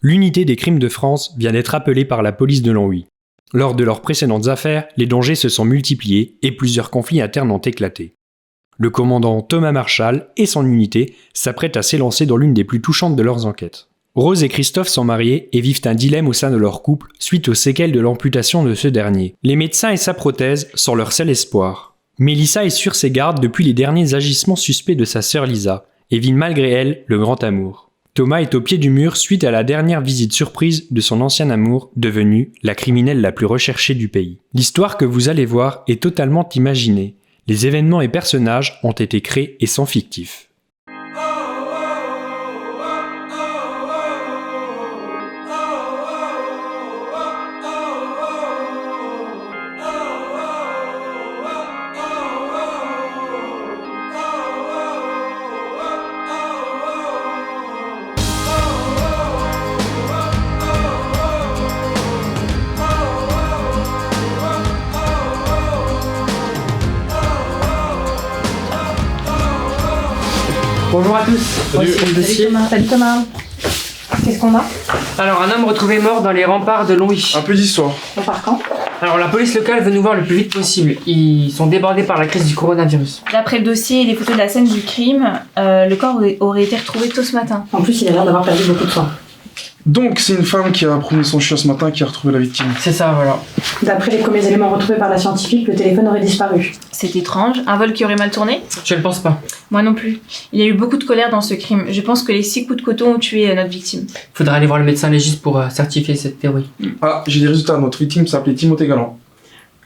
L'unité des crimes de France vient d'être appelée par la police de Longwy. Lors de leurs précédentes affaires, les dangers se sont multipliés et plusieurs conflits internes ont éclaté. Le commandant Thomas Marshall et son unité s'apprêtent à s'élancer dans l'une des plus touchantes de leurs enquêtes. Rose et Christophe sont mariés et vivent un dilemme au sein de leur couple suite aux séquelles de l'amputation de ce dernier. Les médecins et sa prothèse sont leur seul espoir. Mélissa est sur ses gardes depuis les derniers agissements suspects de sa sœur Lisa et vit malgré elle le grand amour. Thomas est au pied du mur suite à la dernière visite surprise de son ancien amour, devenue la criminelle la plus recherchée du pays. L'histoire que vous allez voir est totalement imaginée. Les événements et personnages ont été créés et sont fictifs. Bonjour à tous. Voici le dossier. Salut Thomas. Qu'est-ce qu'on a? Alors, un homme retrouvé mort dans les remparts de Longwy. Un peu d'histoire. On part quand? Alors, la police locale veut nous voir le plus vite possible. Ils sont débordés par la crise du coronavirus. D'après le dossier et les photos de la scène du crime, le corps aurait été retrouvé tôt ce matin. En plus, il a l'air d'avoir perdu beaucoup de sang. Donc, c'est une femme qui a promené son chien ce matin qui a retrouvé la victime. C'est ça, voilà. D'après les premiers éléments retrouvés par la scientifique, le téléphone aurait disparu. C'est étrange, un vol qui aurait mal tourné? Je ne pense pas. Moi non plus. Il y a eu beaucoup de colère dans ce crime. Je pense que les 6 coups de couteau ont tué notre victime. Faudra aller voir le médecin légiste pour certifier cette théorie. Ah, j'ai des résultats. Notre victime s'appelait Timothée Galland.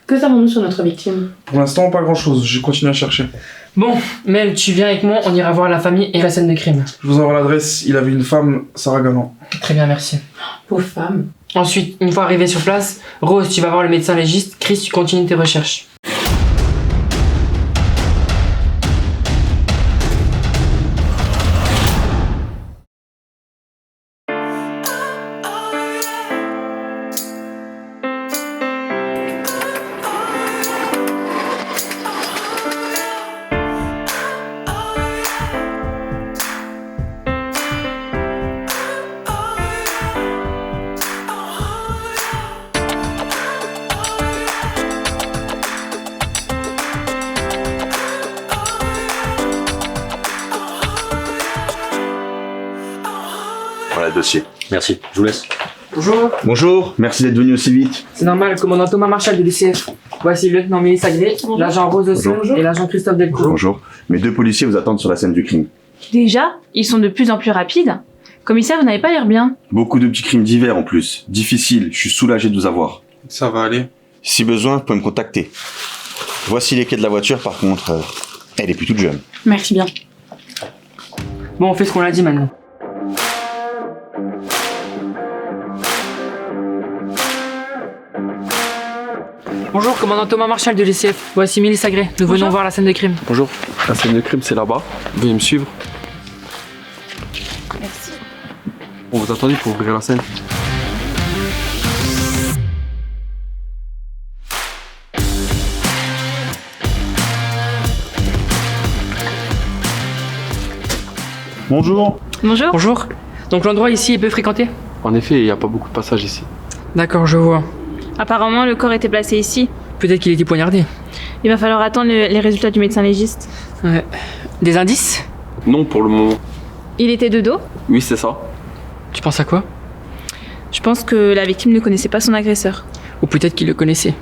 Que savons-nous sur notre victime? Pour l'instant, pas grand-chose. J'ai continué à chercher. Bon, Mel, tu viens avec moi, on ira voir la famille et la scène de crime. Je vous envoie l'adresse. Il avait une femme, Sarah Galland. Très bien, merci. Pauvre femme. Ensuite, une fois arrivé sur place, Rose, tu vas voir le médecin légiste. Chris, tu continues tes recherches. Voilà le dossier. Merci, je vous laisse. Bonjour. Bonjour, merci d'être venu aussi vite. C'est normal, le commandant Thomas Marshall de l'UCF. Voici le lieutenant Mélissa Gray, l'agent Rose Osson et l'agent Christophe Delcourt. Bonjour. Mes 2 policiers vous attendent sur la scène du crime. Déjà, ils sont de plus en plus rapides. Commissaire, vous n'avez pas l'air bien. Beaucoup de petits crimes divers en plus. Difficile, je suis soulagé de vous avoir. Ça va aller. Si besoin, vous pouvez me contacter. Voici les clés de la voiture, par contre, elle est plus toute jeune. Merci bien. Bon, on fait ce qu'on a dit maintenant. Bonjour, commandant Thomas Marshall de l'UCF. Voici Mélissa Gray. Nous venons voir la scène de crime. Bonjour, la scène de crime c'est là-bas. Veuillez me suivre. Merci. On vous attendait pour ouvrir la scène. Bonjour. Bonjour. Bonjour. Donc l'endroit ici est peu fréquenté? En effet, il n'y a pas beaucoup de passages ici. D'accord, je vois. Apparemment, le corps était placé ici. Peut-être qu'il était poignardé. Il va falloir attendre les résultats du médecin légiste. Ouais. Des indices? Non, pour le moment. Il était de dos. Oui, c'est ça. Tu penses à quoi? Je pense que la victime ne connaissait pas son agresseur. Ou peut-être qu'il le connaissait.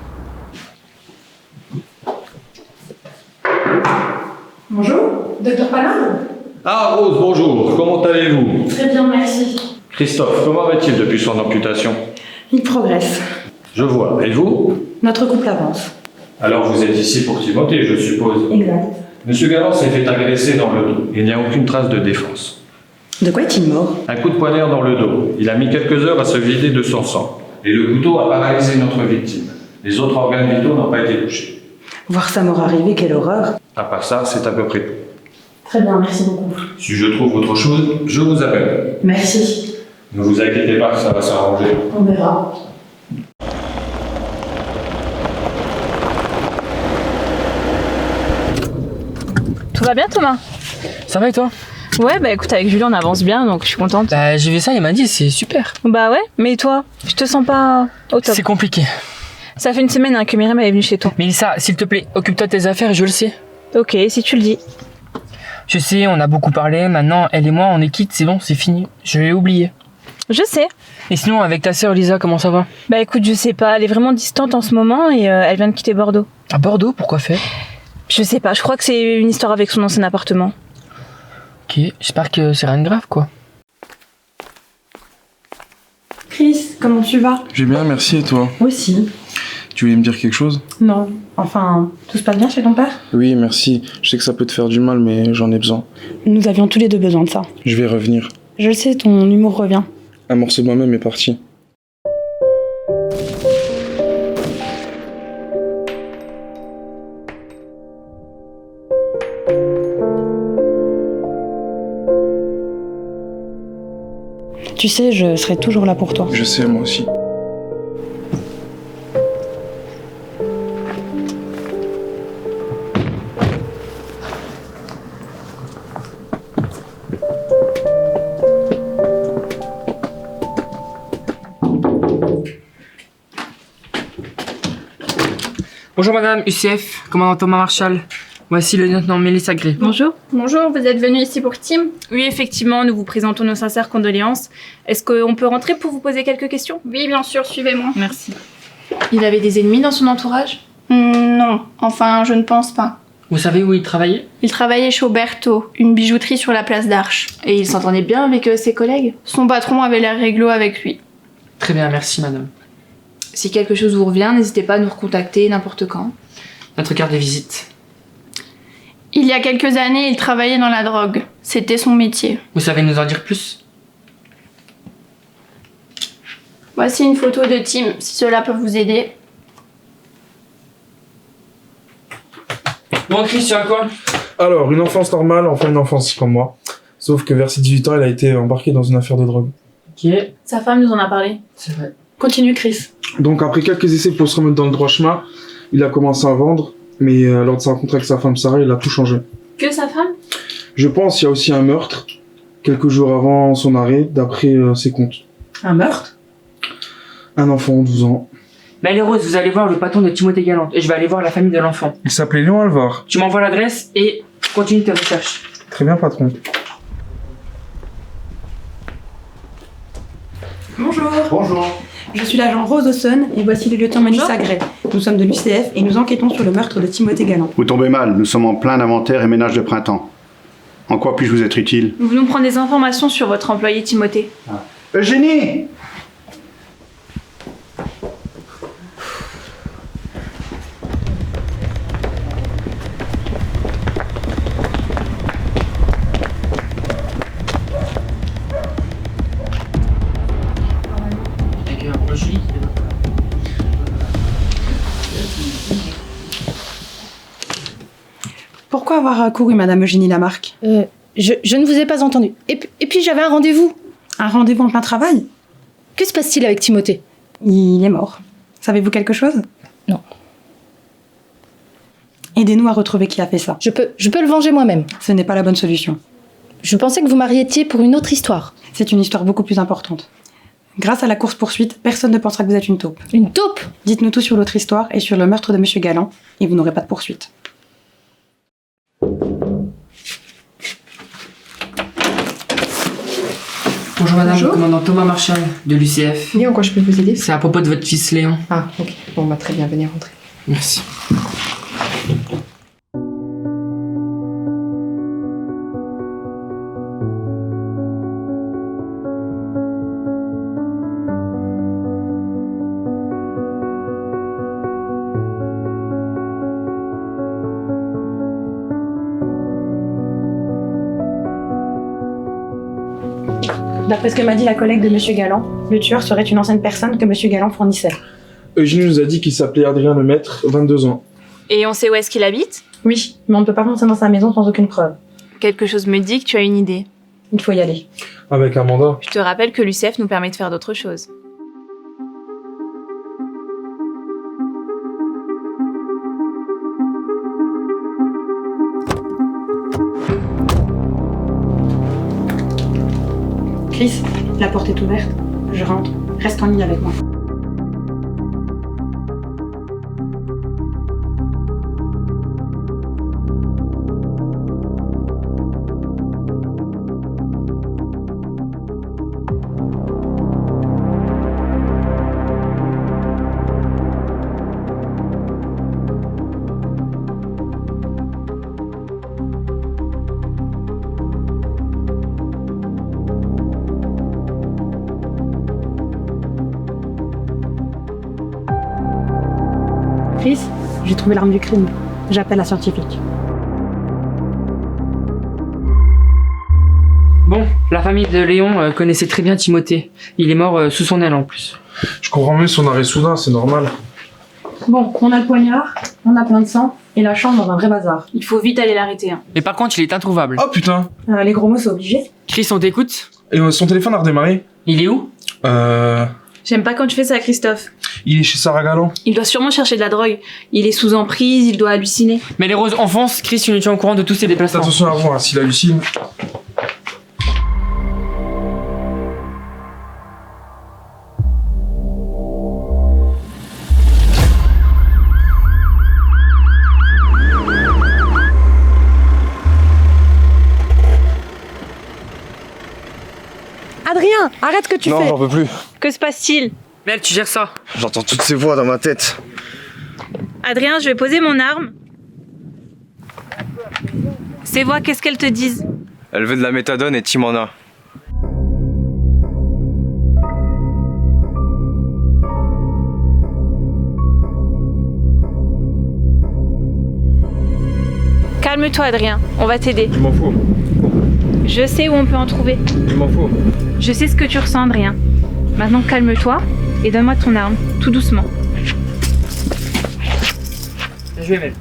Bonjour, docteur Palin. Ah Rose, bonjour, comment allez-vous? Très bien, merci. Christophe, comment va-t-il depuis son amputation? Il progresse. Je vois, et vous? Notre couple avance. Alors vous êtes ici pour Timothée, je suppose. Exact. Monsieur Galland s'est fait agresser dans le dos, il n'y a aucune trace de défense. De quoi est-il mort? Un coup de poignard dans le dos, il a mis quelques heures à se vider de son sang. Et le couteau a paralysé notre victime. Les autres organes vitaux n'ont pas été touchés. Voir sa mort arriver, quelle horreur. À part ça, c'est à peu près tout. Très bien, merci beaucoup. Si je trouve autre chose, je vous appelle. Merci. Ne vous inquiétez pas, ça va s'arranger. On verra. Tout va bien, Thomas? Ça va et toi? Ouais, bah écoute, avec Julie, on avance bien, donc je suis contente. Bah, j'ai vu ça, il m'a dit, c'est super. Bah ouais, mais toi, je te sens pas au top. C'est compliqué. Ça fait une semaine hein, que Myriam est venue chez toi. Mélissa, s'il te plaît, occupe-toi de tes affaires, je le sais. Ok, si tu le dis. Je sais, on a beaucoup parlé, maintenant, elle et moi, on est quitte, c'est bon, c'est fini. Je l'ai oublié. Je sais. Et sinon, avec ta sœur Lisa, comment ça va? Bah écoute, je sais pas, elle est vraiment distante en ce moment et elle vient de quitter Bordeaux. À Bordeaux, pourquoi faire? Je sais pas, je crois que c'est une histoire avec son ancien appartement. Ok, j'espère que c'est rien de grave, quoi. Chris, comment tu vas? Je vais bien, merci, et toi? Aussi. Tu voulais me dire quelque chose? Non. Enfin, tout se passe bien chez ton père? Oui, merci. Je sais que ça peut te faire du mal, mais j'en ai besoin. Nous avions tous les deux besoin de ça. Je vais revenir. Je le sais, ton humour revient. Un morceau de moi-même est parti. Tu sais, je serai toujours là pour toi. Je sais, moi aussi. Bonjour madame, UCF, commandant Thomas Marshall. Voici le lieutenant Mélissa Gray. Bonjour. Bonjour, vous êtes venu ici pour Tim? Oui, effectivement, nous vous présentons nos sincères condoléances. Est-ce qu'on peut rentrer pour vous poser quelques questions? Oui, bien sûr, suivez-moi. Merci. Il avait des ennemis dans son entourage? Non, enfin, je ne pense pas. Vous savez où il travaillait? Il travaillait chez Auberto, une bijouterie sur la place d'Arche. Et il s'entendait bien avec ses collègues? Son patron avait l'air réglo avec lui. Très bien, merci madame. Si quelque chose vous revient, n'hésitez pas à nous recontacter n'importe quand. Notre carte de visite. Il y a quelques années, il travaillait dans la drogue. C'était son métier. Vous savez nous en dire plus? Voici une photo de Tim, si cela peut vous aider. Bon Christian, quoi? Alors, une enfance normale, enfin une enfance comme moi. Sauf que vers ses 18 ans, elle a été embarquée dans une affaire de drogue. Ok, Sa femme nous en a parlé. c'est vrai. Continue, Chris. Donc après quelques essais pour se remettre dans le droit chemin, il a commencé à vendre, mais lors de sa rencontre avec sa femme Sarah, il a tout changé. Que sa femme? Je pense qu'il y a aussi un meurtre, quelques jours avant son arrêt, d'après ses comptes. Un meurtre? Un enfant de 12 ans. Mais allez Rose, vous allez voir le patron de Timothée Galante et je vais aller voir la famille de l'enfant. Il s'appelait Léon Alvar. Tu m'envoies l'adresse et continue tes recherches. Très bien, patron. Bonjour. Bonjour. Je suis l'agent Rose Dawson et voici le lieutenant Mélissa Gray. Nous sommes de l'UCF et nous enquêtons sur le meurtre de Timothée Galland. Vous tombez mal, nous sommes en plein inventaire et ménage de printemps. En quoi puis-je vous être utile? Nous voulons prendre des informations sur votre employé Timothée. Eugénie! Pourquoi avoir couru, Madame Eugénie Lamarque? Je ne vous ai pas entendu. Et puis j'avais un rendez-vous. Un rendez-vous en plein travail? Que se passe-t-il avec Timothée? Il est mort. Savez-vous quelque chose? Non. Aidez-nous à retrouver qui a fait ça. Je peux le venger moi-même. Ce n'est pas la bonne solution. Je pensais que vous m'arrêtiez pour une autre histoire. C'est une histoire beaucoup plus importante. Grâce à la course-poursuite, personne ne pensera que vous êtes une taupe. Une taupe? Dites-nous tout sur l'autre histoire et sur le meurtre de Monsieur Galland, et vous n'aurez pas de poursuite. Bonjour madame, Bonjour. commandant Thomas Marshall de l'UCF. Oui, en quoi je peux vous aider? C'est à propos de votre fils Léon. Ah, ok. Bon, bah très bien, venez rentrer. Merci. D'après ce que m'a dit la collègue de Monsieur Galland, le tueur serait une ancienne personne que Monsieur Galland fournissait. Eugénie nous a dit qu'il s'appelait Adrien Lemaître, 22 ans. Et on sait où est-ce qu'il habite? Oui, mais on ne peut pas rentrer dans sa maison sans aucune preuve. Quelque chose me dit que tu as une idée. Il faut y aller. Avec un mandat. Je te rappelle que l'UCF nous permet de faire d'autres choses. La porte est ouverte. Je rentre. Reste en ligne avec moi. Chris, j'ai trouvé l'arme du crime. J'appelle la scientifique. Bon, la famille de Léon connaissait très bien Timothée. Il est mort sous son aile en plus. Je comprends mieux son arrêt soudain, c'est normal. Bon, on a le poignard, on a plein de sang, et la chambre dans un vrai bazar. Il faut vite aller l'arrêter. Hein. Mais par contre, il est introuvable. Oh putain! Les gros mots, c'est obligé. Chris, on t'écoute? Et son téléphone a redémarré? Il est où? J'aime pas quand tu fais ça, Christophe. Il est chez Sarah Galland. Il doit sûrement chercher de la drogue. Il est sous emprise, il doit halluciner. Mais les roses enfonce, Chris, tu nous tiens au courant de tous ses déplacements. Attention à vous, hein, s'il hallucine. Adrien, arrête ce que tu Non, fais. j'en peux plus. Que se passe-t-il? Mel, tu gères ça. J'entends toutes ces voix dans ma tête. Adrien, je vais poser mon arme. Ces voix, qu'est-ce qu'elles te disent? Elle veut de la méthadone et Tim en a. Calme-toi, Adrien. On va t'aider. Je m'en fous. Je sais où on peut en trouver. Je m'en fous. Je sais ce que tu ressens, Adrien. Maintenant, calme-toi et donne-moi ton arme, tout doucement. Je vais Mel.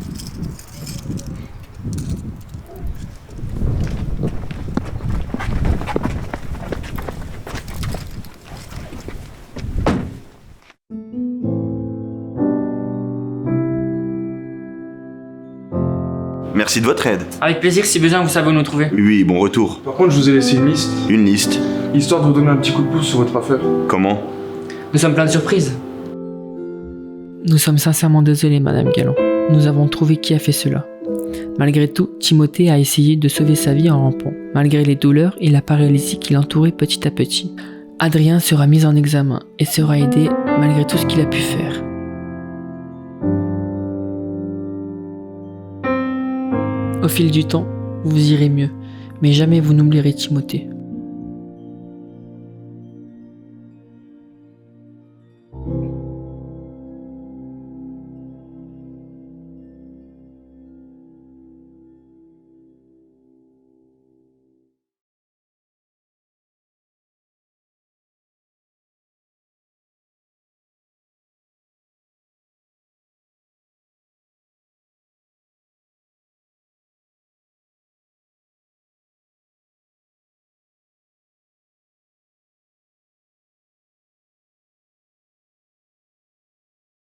Merci de votre aide. Avec plaisir, si besoin, vous savez où nous trouver. Oui, bon retour. Par contre, je vous ai laissé une liste, Une liste. histoire de vous donner un petit coup de pouce sur votre affaire. Comment? Nous sommes plein de surprises. Nous sommes sincèrement désolés, Madame Galland. Nous avons trouvé qui a fait cela. Malgré tout, Timothée a essayé de sauver sa vie en rampant. Malgré les douleurs et la paralysie qui l'entouraient petit à petit. Adrien sera mis en examen et sera aidé malgré tout ce qu'il a pu faire. Au fil du temps, vous irez mieux, mais jamais vous n'oublierez Timothée.